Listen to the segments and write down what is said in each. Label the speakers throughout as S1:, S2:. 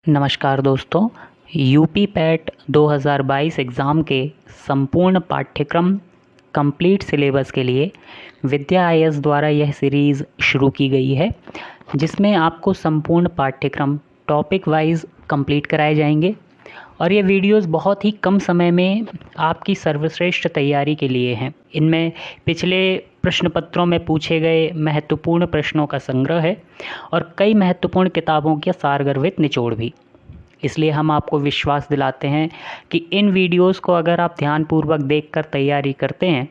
S1: नमस्कार दोस्तों। UP PAT 2022 exam के संपूर्ण पाठ्यक्रम कंप्लीट सिलेबस के लिए विद्या आईएएस द्वारा यह सीरीज़ शुरू की गई है, जिसमें आपको संपूर्ण पाठ्यक्रम टॉपिक वाइज कंप्लीट कराए जाएंगे और ये वीडियोस बहुत ही कम समय में आपकी सर्वश्रेष्ठ तैयारी के लिए हैं। इनमें पिछले प्रश्न पत्रों में पूछे गए महत्वपूर्ण प्रश्नों का संग्रह है और कई महत्वपूर्ण किताबों के सारगर्भित निचोड़ भी। इसलिए हम आपको विश्वास दिलाते हैं कि इन वीडियोस को अगर आप ध्यानपूर्वक देखकर तैयारी करते हैं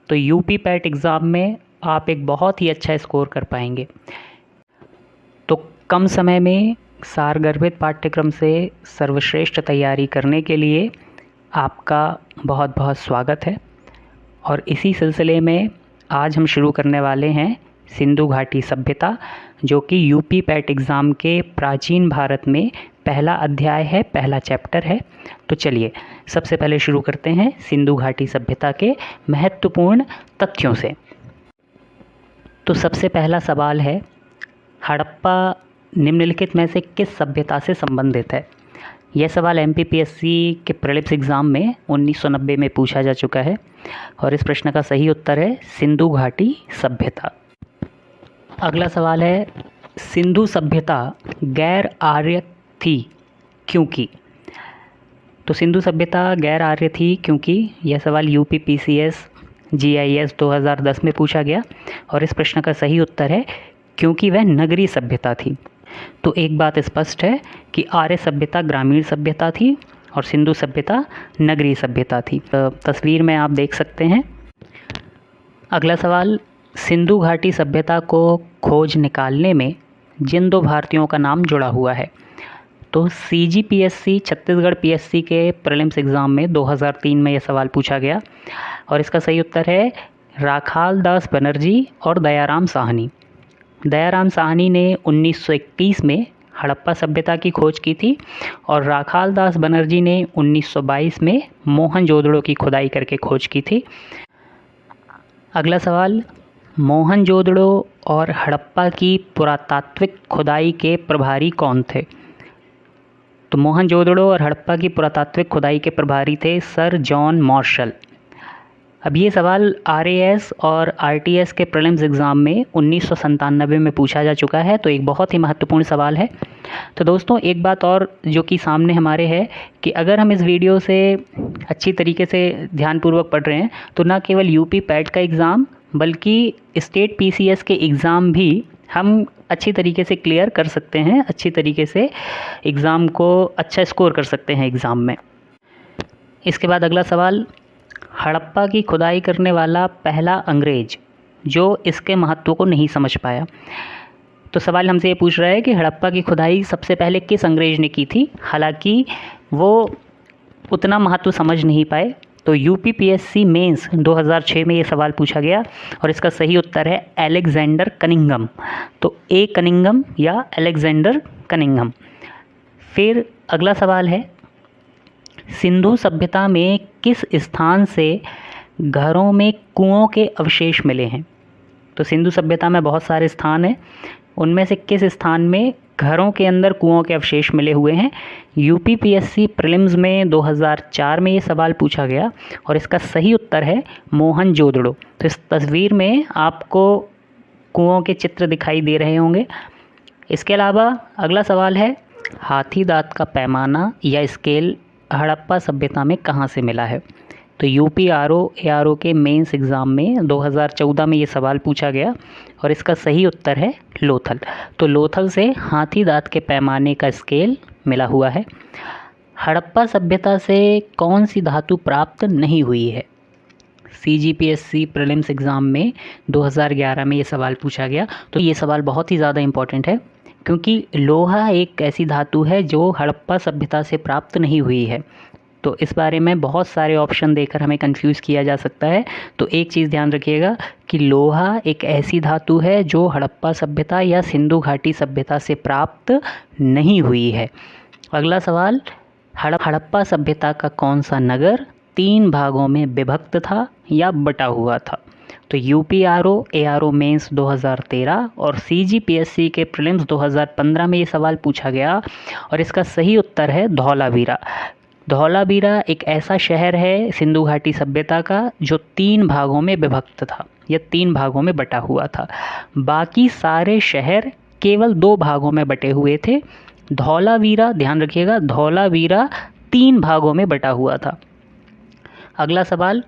S1: तो यूपी पैट एग्ज़ाम में आप एक बहुत ही अच्छा स्कोर कर पाएंगे। तो कम समय में सारगर्भित पाठ्यक्रम से सर्वश्रेष्ठ तैयारी करने के लिए आपका बहुत बहुत स्वागत है। और इसी सिलसिले में आज हम शुरू करने वाले हैं सिंधु घाटी सभ्यता, जो कि यूपी पैट एग्ज़ाम के प्राचीन भारत में पहला अध्याय है, पहला चैप्टर है। तो चलिए सबसे पहले शुरू करते हैं सिंधु घाटी सभ्यता के महत्वपूर्ण तथ्यों से। तो सबसे पहला सवाल है, हड़प्पा निम्नलिखित में से किस सभ्यता से संबंधित है? यह सवाल एमपीपीएससी के प्रीलिम्स एग्ज़ाम में 1990 में पूछा जा चुका है और इस प्रश्न का सही उत्तर है सिंधु घाटी सभ्यता। अगला सवाल है, सिंधु सभ्यता गैर आर्य थी क्योंकि? तो सिंधु सभ्यता गैर आर्य थी क्योंकि यह सवाल यूपीपीसीएस जीआईएस 2010 में पूछा गया और इस प्रश्न का सही उत्तर है क्योंकि वह नगरीय सभ्यता थी। तो एक बात स्पष्ट है कि आर्य सभ्यता ग्रामीण सभ्यता थी और सिंधु सभ्यता नगरीय सभ्यता थी। तस्वीर में आप देख सकते हैं। अगला सवाल, सिंधु घाटी सभ्यता को खोज निकालने में जिन दो भारतीयों का नाम जुड़ा हुआ है? तो सीजीपीएससी छत्तीसगढ़ पीएससी के प्रीलिम्स एग्ज़ाम में 2003 में यह सवाल पूछा गया और इसका सही उत्तर है राखाल दास बनर्जी और दयाराम साहनी। दयाराम साहनी ने 1921 में हड़प्पा सभ्यता की खोज की थी और राखाल दास बनर्जी ने 1922 में मोहनजोदड़ो की खुदाई करके खोज की थी। अगला सवाल, मोहनजोदड़ो और हड़प्पा की पुरातात्विक खुदाई के प्रभारी कौन थे? तो मोहनजोदड़ो और हड़प्पा की पुरातात्विक खुदाई के प्रभारी थे सर जॉन मार्शल। अब ये सवाल आरएएस और आरटीएस के प्रीलिम्स एग्ज़ाम में 1997 में पूछा जा चुका है, तो एक बहुत ही महत्वपूर्ण सवाल है। तो दोस्तों एक बात और जो कि सामने हमारे है कि अगर हम इस वीडियो से अच्छी तरीके से ध्यानपूर्वक पढ़ रहे हैं तो ना केवल यूपी पैट का एग्ज़ाम बल्कि स्टेट पीसीएस के एग्ज़ाम भी हम अच्छी तरीके से क्लियर कर सकते हैं, अच्छी तरीके से एग्ज़ाम को अच्छा स्कोर कर सकते हैं एग्ज़ाम में। इसके बाद अगला सवाल, हड़प्पा की खुदाई करने वाला पहला अंग्रेज जो इसके महत्व को नहीं समझ पाया। तो सवाल हमसे ये पूछ रहा है कि हड़प्पा की खुदाई सबसे पहले किस अंग्रेज ने की थी, हालांकि वो उतना महत्व समझ नहीं पाए। तो यूपीपीएससी मेंस 2006 में ये सवाल पूछा गया और इसका सही उत्तर है अलेक्जेंडर कनिंघम। तो ए कनिंघम या अलेक्जेंडर कनिंघम। फिर अगला सवाल है, सिंधु सभ्यता में किस स्थान से घरों में कुओं के अवशेष मिले हैं? तो सिंधु सभ्यता में बहुत सारे स्थान हैं, उनमें से किस स्थान में घरों के अंदर कुओं के अवशेष मिले हुए हैं? यूपीपीएससी प्रीलिम्स में 2004 में ये सवाल पूछा गया और इसका सही उत्तर है मोहनजोदड़ो। तो इस तस्वीर में आपको कुओं के चित्र दिखाई दे रहे होंगे। इसके अलावा अगला सवाल है, हाथी दाँत का पैमाना या स्केल हड़प्पा सभ्यता में कहाँ से मिला है? तो यूपी एआरओ के मेंस एग्ज़ाम में 2014 में ये सवाल पूछा गया और इसका सही उत्तर है लोथल। तो लोथल से हाथी दाँत के पैमाने का स्केल मिला हुआ है। हड़प्पा सभ्यता से कौन सी धातु प्राप्त नहीं हुई है? सीजीपीएससी प्रीलिम्स एग्ज़ाम में 2011 में ये सवाल पूछा गया। तो ये सवाल बहुत ही ज़्यादा इम्पोर्टेंट है क्योंकि लोहा एक ऐसी धातु है जो हड़प्पा सभ्यता से प्राप्त नहीं हुई है। तो इस बारे में बहुत सारे ऑप्शन देकर हमें कंफ्यूज किया जा सकता है। तो एक चीज़ ध्यान रखिएगा कि लोहा एक ऐसी धातु है जो हड़प्पा सभ्यता या सिंधु घाटी सभ्यता से प्राप्त नहीं हुई है। अगला सवाल, हड़प्पा सभ्यता का कौन सा नगर 3 भागों में विभक्त था या बटा हुआ था? तो यूपीआरओ एआरओ मेंस 2013 और सीजीपीएससी के प्रीलिम्स 2015 में ये सवाल पूछा गया और इसका सही उत्तर है धौलावीरा। धौलावीरा एक ऐसा शहर है सिंधु घाटी सभ्यता का जो 3 भागों में विभक्त था या 3 भागों में बटा हुआ था। बाकी सारे शहर केवल 2 भागों में बटे हुए थे। धौलावीरा, ध्यान रखिएगा, धौलावीरा 3 भागों में बटा हुआ था। अगला सवाल,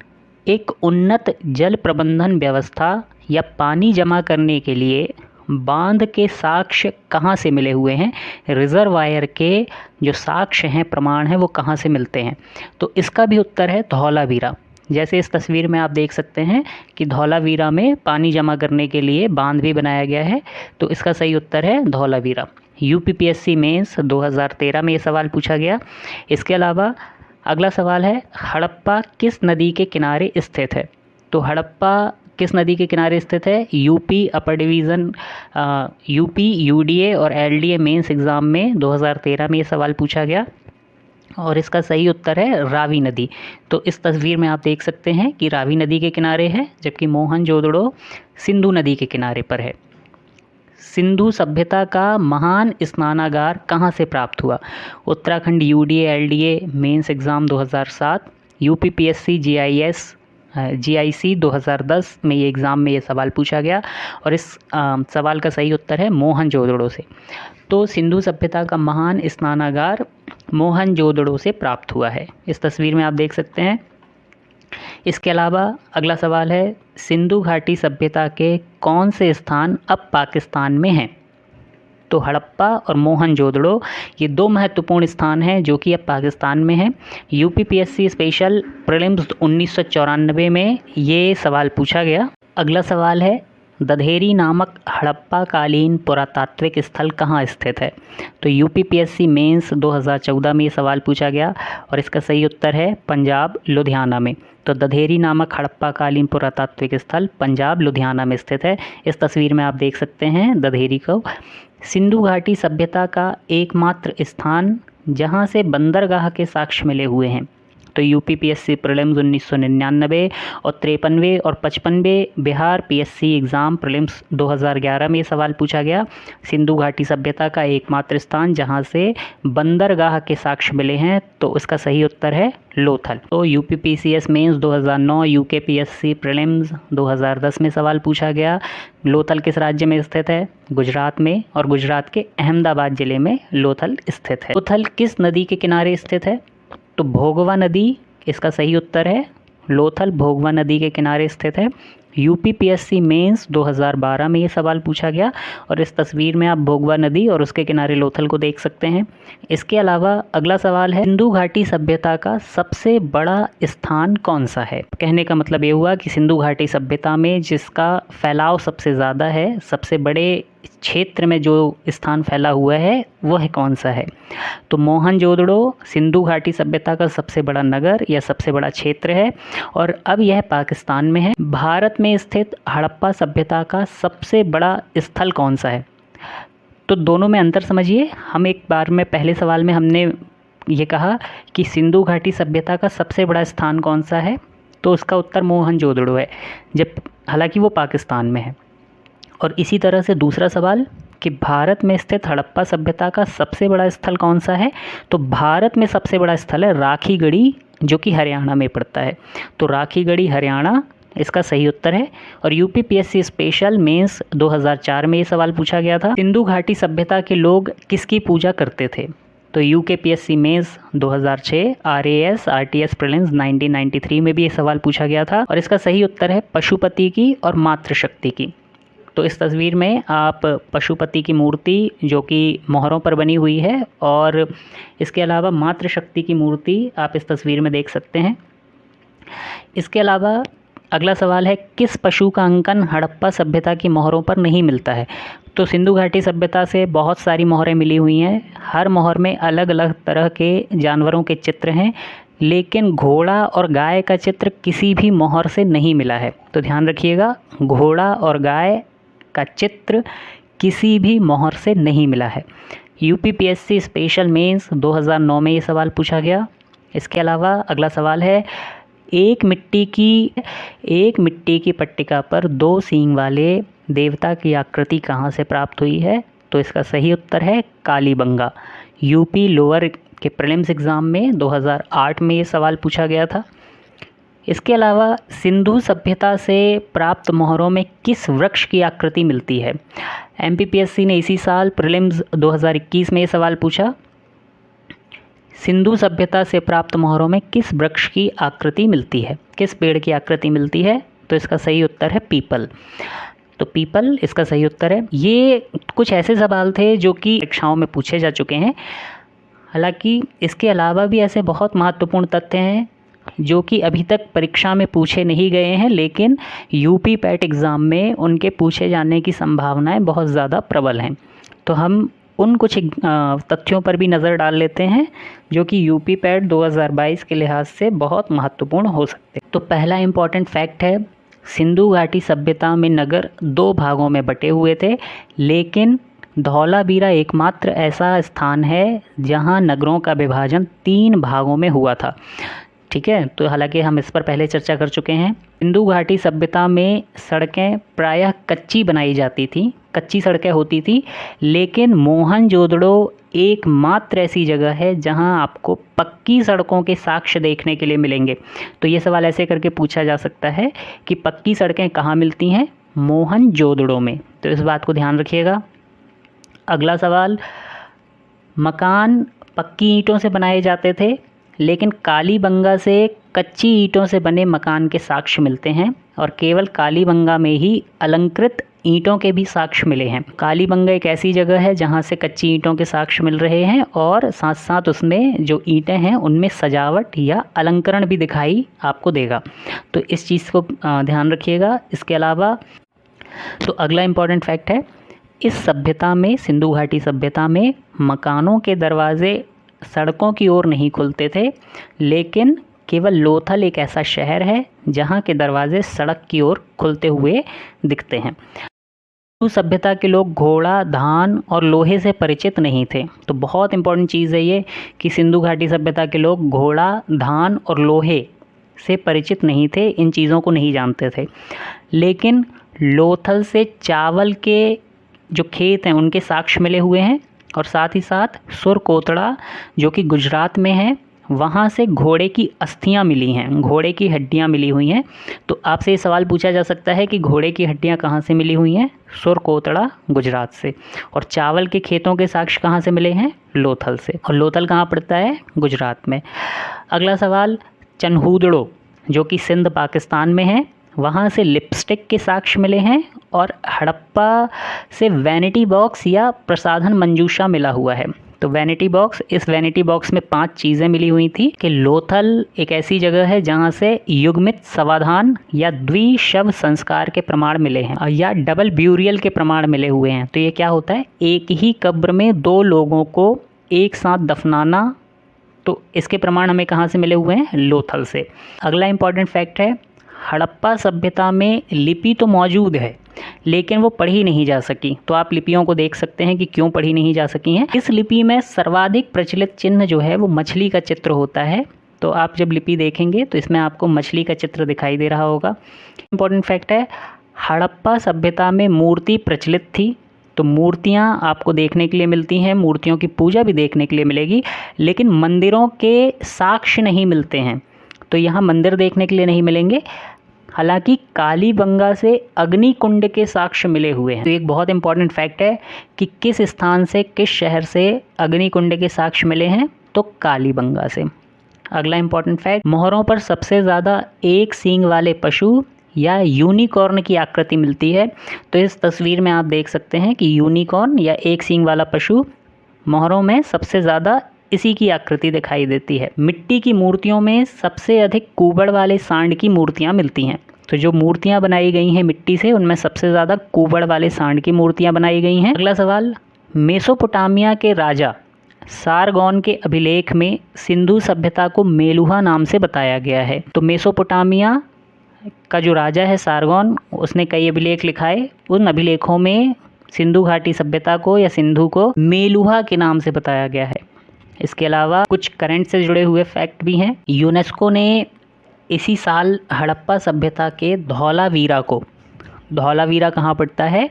S1: एक उन्नत जल प्रबंधन व्यवस्था या पानी जमा करने के लिए बांध के साक्ष्य कहाँ से मिले हुए हैं? रिजर्वायर के जो साक्ष्य हैं, प्रमाण हैं, वो कहाँ से मिलते हैं? तो इसका भी उत्तर है धौलावीरा। जैसे इस तस्वीर में आप देख सकते हैं कि धौलावीरा में पानी जमा करने के लिए बांध भी बनाया गया है, तो इसका सही उत्तर है धौलावीरा। यूपीपीएससी मेंस 2013 में ये सवाल पूछा गया। इसके अलावा अगला सवाल है, हड़प्पा किस नदी के किनारे स्थित है? तो हड़प्पा किस नदी के किनारे स्थित है? यूपी अपर डिवीज़न, यूपी यूडीए और एलडीए मेंस एग्ज़ाम में 2013 में ये सवाल पूछा गया और इसका सही उत्तर है रावी नदी। तो इस तस्वीर में आप देख सकते हैं कि रावी नदी के किनारे है, जबकि मोहनजोदड़ो सिंधु नदी के किनारे पर है। सिंधु सभ्यता का महान स्नानागार कहाँ से प्राप्त हुआ? Uttarakhand UDA LDA mains exam 2007, UPPSC GIC 2010 में ये एग्ज़ाम में ये सवाल पूछा गया और इस सवाल का सही उत्तर है मोहनजोदड़ो से। तो सिंधु सभ्यता का महान स्नानागार मोहनजोदड़ो से प्राप्त हुआ है। इस तस्वीर में आप देख सकते हैं। इसके अलावा अगला सवाल है, सिंधु घाटी सभ्यता के कौन से स्थान अब पाकिस्तान में हैं? तो हड़प्पा और मोहनजोदड़ो ये 2 महत्वपूर्ण स्थान हैं जो कि अब पाकिस्तान में हैं। यूपीपीएससी स्पेशल प्रीलिम्स 1994 में ये सवाल पूछा गया। अगला सवाल है, दधेरी नामक हड़प्पा कालीन पुरातात्विक स्थल कहाँ स्थित है? तो यूपीपीएससी मेंस 2014 में ये सवाल पूछा गया और इसका सही उत्तर है पंजाब लुधियाना में। तो दधेरी नामक हड़प्पा कालीन पुरातात्विक स्थल पंजाब लुधियाना में स्थित है। इस तस्वीर में आप देख सकते हैं दधेरी को। सिंधु घाटी सभ्यता का एकमात्र स्थान जहाँ से बंदरगाह के साक्ष्य मिले हुए हैं। तो यूपीपीएससी प्रीलिम्स 1999 और 53वें और 55वें बिहार पीएससी एग्ज़ाम प्रीलिम्स 2011 में ये सवाल पूछा गया। सिंधु घाटी सभ्यता का एकमात्र स्थान जहां से बंदरगाह के साक्ष्य मिले हैं, तो इसका सही उत्तर है लोथल। तो यूपीपीसीएस मेंस 2009, यूकेपीएससी प्रीलिम्स 2010 में सवाल पूछा गया। लोथल किस राज्य में स्थित है? गुजरात में, और गुजरात के अहमदाबाद ज़िले में लोथल स्थित है। लोथल किस नदी के किनारे स्थित है? तो भोगवा नदी इसका सही उत्तर है। लोथल भोगवा नदी के किनारे स्थित है। यूपीपीएससी मेंस 2012 में ये सवाल पूछा गया और इस तस्वीर में आप भोगवा नदी और उसके किनारे लोथल को देख सकते हैं। इसके अलावा अगला सवाल है, सिंधु घाटी सभ्यता का सबसे बड़ा स्थान कौन सा है? कहने का मतलब ये हुआ कि सिंधु घाटी सभ्यता में जिसका फैलाव सबसे ज़्यादा है, सबसे बड़े क्षेत्र में जो स्थान फैला हुआ है, वह कौन सा है? तो मोहनजोदड़ो सिंधु घाटी सभ्यता का सबसे बड़ा नगर या सबसे बड़ा क्षेत्र है और अब यह पाकिस्तान में है। भारत में स्थित हड़प्पा सभ्यता का सबसे बड़ा स्थल कौन सा है? तो दोनों में अंतर समझिए। हम एक बार में पहले सवाल में हमने ये कहा कि सिंधु घाटी सभ्यता का सबसे बड़ा स्थान कौन सा है, तो उसका उत्तर मोहनजोदड़ो है, जब हालांकि वो पाकिस्तान में है। और इसी तरह से दूसरा सवाल कि भारत में स्थित हड़प्पा सभ्यता का सबसे बड़ा स्थल कौन सा है? तो भारत में सबसे बड़ा स्थल है राखीगढ़ी, जो कि हरियाणा में पड़ता है। तो राखीगढ़ी हरियाणा इसका सही उत्तर है। और यूपीपीएससी स्पेशल मेंस 2004 में ये सवाल पूछा गया था, सिंधु घाटी सभ्यता के लोग किसकी पूजा करते थे? तो UKPSC mains 2006, RAS RTS prelims 1993 में भी ये सवाल पूछा गया था और इसका सही उत्तर है पशुपति की और मातृशक्ति की। तो इस तस्वीर में आप पशुपति की मूर्ति जो कि मोहरों पर बनी हुई है और इसके अलावा मातृशक्ति की मूर्ति आप इस तस्वीर में देख सकते हैं। इसके अलावा अगला सवाल है, किस पशु का अंकन हड़प्पा सभ्यता की मोहरों पर नहीं मिलता है? तो सिंधु घाटी सभ्यता से बहुत सारी मोहरें मिली हुई हैं, हर मोहर में अलग अलग तरह के जानवरों के चित्र हैं, लेकिन घोड़ा और गाय का चित्र किसी भी मोहर से नहीं मिला है। तो ध्यान रखिएगा, घोड़ा और गाय का चित्र किसी भी मोहर से नहीं मिला है। यूपीपीएससी स्पेशल मेंस 2009 में ये सवाल पूछा गया। इसके अलावा अगला सवाल है, एक मिट्टी की पट्टिका पर 2 सींग वाले देवता की आकृति कहाँ से प्राप्त हुई है? तो इसका सही उत्तर है कालीबंगा। यूपी लोअर के प्रीलिम्स एग्ज़ाम में 2008 में ये सवाल पूछा गया था। इसके अलावा सिंधु सभ्यता से प्राप्त मोहरों में किस वृक्ष की आकृति मिलती है? एमपीपीएससी ने इसी साल प्रीलिम्स 2021 में ये सवाल पूछा। सिंधु सभ्यता से प्राप्त मोहरों में किस वृक्ष की आकृति मिलती है, किस पेड़ की आकृति मिलती है? तो इसका सही उत्तर है पीपल। तो पीपल इसका सही उत्तर है। ये कुछ ऐसे सवाल थे जो कि परीक्षाओं में पूछे जा चुके हैं। हालांकि इसके अलावा भी ऐसे बहुत महत्वपूर्ण तथ्य हैं जो कि अभी तक परीक्षा में पूछे नहीं गए हैं, लेकिन यूपी पैट एग्ज़ाम में उनके पूछे जाने की संभावनाएं बहुत ज़्यादा प्रबल हैं। तो हम उन कुछ तथ्यों पर भी नज़र डाल लेते हैं जो कि यूपी पैट 2022 के लिहाज से बहुत महत्वपूर्ण हो सकते हैं। तो पहला इम्पॉर्टेंट फैक्ट है, सिंधु घाटी सभ्यता में नगर 2 भागों में बटे हुए थे, लेकिन धौलावीरा एकमात्र ऐसा स्थान है जहां नगरों का विभाजन 3 भागों में हुआ था। ठीक है, तो हालांकि हम इस पर पहले चर्चा कर चुके हैं। सिंधु घाटी सभ्यता में सड़कें प्रायः कच्ची बनाई जाती थी, कच्ची सड़कें होती थी, लेकिन मोहनजोदड़ो एकमात्र ऐसी जगह है जहां आपको पक्की सड़कों के साक्ष्य देखने के लिए मिलेंगे। तो ये सवाल ऐसे करके पूछा जा सकता है कि पक्की सड़कें कहाँ मिलती हैं? मोहनजोदड़ो में। तो इस बात को ध्यान रखिएगा। अगला सवाल, मकान पक्की ईंटों से बनाए जाते थे, लेकिन कालीबंगा से कच्ची ईंटों से बने मकान के साक्ष्य मिलते हैं और केवल कालीबंगा में ही अलंकृत ईंटों के भी साक्ष्य मिले हैं। कालीबंगा एक ऐसी जगह है जहां से कच्ची ईंटों के साक्ष्य मिल रहे हैं और साथ साथ उसमें जो ईंटें हैं उनमें सजावट या अलंकरण भी दिखाई आपको देगा। तो इस चीज़ को ध्यान रखिएगा। इसके अलावा तो अगला इम्पॉर्टेंट फैक्ट है, इस सभ्यता में, सिंधु घाटी सभ्यता में मकानों के दरवाजे सड़कों की ओर नहीं खुलते थे, लेकिन केवल लोथल एक ऐसा शहर है जहां के दरवाजे सड़क की ओर खुलते हुए दिखते हैं। सिंधु सभ्यता के लोग घोड़ा, धान और लोहे से परिचित नहीं थे। तो बहुत इंपॉर्टेंट चीज़ है ये कि सिंधु घाटी सभ्यता के लोग घोड़ा, धान और लोहे से परिचित नहीं थे, इन चीज़ों को नहीं जानते थे। लेकिन लोथल से चावल के जो खेत हैं उनके साक्ष्य मिले हुए हैं और साथ ही साथ सुरकोतड़ा जो कि गुजरात में है, वहाँ से घोड़े की अस्थियाँ मिली हैं, घोड़े की हड्डियाँ मिली हुई हैं। तो आपसे ये सवाल पूछा जा सकता है कि घोड़े की हड्डियाँ कहाँ से मिली हुई हैं? सुरकोतड़ा गुजरात से। और चावल के खेतों के साक्ष्य कहाँ से मिले हैं? लोथल से। और लोथल कहाँ पड़ता है? गुजरात में। अगला सवाल, चनहूदड़ो जो कि सिंध पाकिस्तान में है, वहाँ से लिपस्टिक के साक्ष्य मिले हैं और हड़प्पा से वैनिटी बॉक्स या प्रसाधन मंजूषा मिला हुआ है। तो वैनिटी बॉक्स, इस वैनिटी बॉक्स में 5 चीज़ें मिली हुई थी कि लोथल एक ऐसी जगह है जहाँ से युग्मित समाधान या द्विशव संस्कार के प्रमाण मिले हैं या डबल ब्यूरियल के प्रमाण मिले हुए हैं। तो ये क्या होता है? एक ही कब्र में 2 लोगों को एक साथ दफनाना। तो इसके प्रमाण हमें कहाँ से मिले हुए हैं? लोथल से। अगला इम्पॉर्टेंट फैक्ट है, हड़प्पा सभ्यता में लिपि तो मौजूद है लेकिन वो पढ़ी नहीं जा सकी। तो आप लिपियों को देख सकते हैं कि क्यों पढ़ी नहीं जा सकी हैं। इस लिपि में सर्वाधिक प्रचलित चिन्ह जो है वो मछली का चित्र होता है। तो आप जब लिपि देखेंगे तो इसमें आपको मछली का चित्र दिखाई दे रहा होगा। इम्पॉर्टेंट फैक्ट है, हड़प्पा सभ्यता में मूर्ति प्रचलित थी। तो मूर्तियाँ आपको देखने के लिए मिलती हैं, मूर्तियों की पूजा भी देखने के लिए मिलेगी, लेकिन मंदिरों के साक्ष्य नहीं मिलते हैं। तो यहाँ मंदिर देखने के लिए नहीं मिलेंगे। हालांकि कालीबंगा से अग्निकुंड के साक्ष्य मिले हुए हैं। तो एक बहुत इंपॉर्टेंट फैक्ट है कि किस स्थान से, किस शहर से अग्निकुंड के साक्ष्य मिले हैं? तो कालीबंगा से। अगला इंपॉर्टेंट फैक्ट, मोहरों पर सबसे ज़्यादा एक सींग वाले पशु या यूनिकॉर्न की आकृति मिलती है। तो इस तस्वीर में आप देख सकते हैं कि यूनिकॉर्न या एक सींग वाला पशु मोहरों में सबसे ज़्यादा इसी की आकृति दिखाई देती है। मिट्टी की मूर्तियों में सबसे अधिक कुबड़ वाले सांड की मूर्तियां मिलती हैं। तो जो मूर्तियां बनाई गई हैं मिट्टी से, उनमें सबसे ज़्यादा कुबड़ वाले सांड की मूर्तियां बनाई गई हैं। अगला सवाल, मेसोपोटामिया के राजा सारगोन के अभिलेख में सिंधु सभ्यता को मेलुहा नाम से बताया गया है। तो मेसोपोटामिया का जो राजा है सारगोन, उसने कई अभिलेख लिखाए। उन अभिलेखों में सिंधु घाटी सभ्यता को या सिंधु को मेलुहा के नाम से बताया गया है। इसके अलावा कुछ करंट से जुड़े हुए फैक्ट भी हैं। यूनेस्को ने इसी साल हड़प्पा सभ्यता के धौलावीरा कहाँ पड़ता है,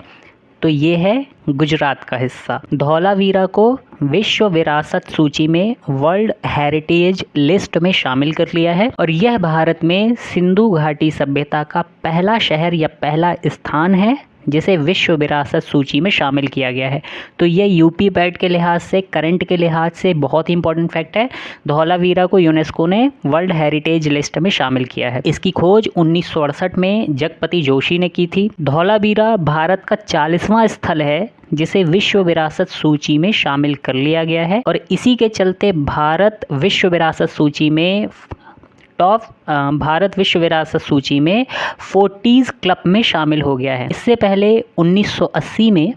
S1: तो ये है गुजरात का हिस्सा। धौलावीरा को विश्व विरासत सूची में वर्ल्ड हेरिटेज लिस्ट में शामिल कर लिया है और यह भारत में सिंधु घाटी सभ्यता का पहला शहर या पहला स्थान है जिसे विश्व विरासत सूची में शामिल किया गया है। तो ये यूपी पैट के लिहाज से, करंट के लिहाज से बहुत ही इंपॉर्टेंट फैक्ट है। धौलावीरा को यूनेस्को ने वर्ल्ड हेरिटेज लिस्ट में शामिल किया है। इसकी खोज 1968 में जगपति जोशी ने की थी। धौलावीरा भारत का 40वां स्थल है जिसे विश्व विरासत सूची में शामिल कर लिया गया है और इसी के चलते भारत विश्व विरासत सूची में 40s क्लब में शामिल हो गया है। इससे पहले 1980 में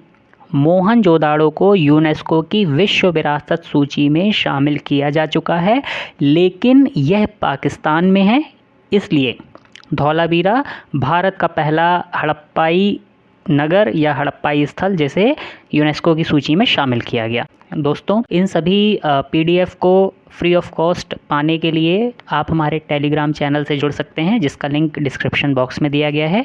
S1: मोहनजोदाड़ो को यूनेस्को की विश्व विरासत सूची में शामिल किया जा चुका है, लेकिन यह पाकिस्तान में है, इसलिए धौलावीरा भारत का पहला हड़प्पाई नगर या हड़प्पाई स्थल जिसे यूनेस्को की सूची में शामिल किया गया। दोस्तों, इन सभी PDF को फ्री ऑफ कॉस्ट पाने के लिए आप हमारे टेलीग्राम चैनल से जुड़ सकते हैं जिसका लिंक डिस्क्रिप्शन बॉक्स में दिया गया है।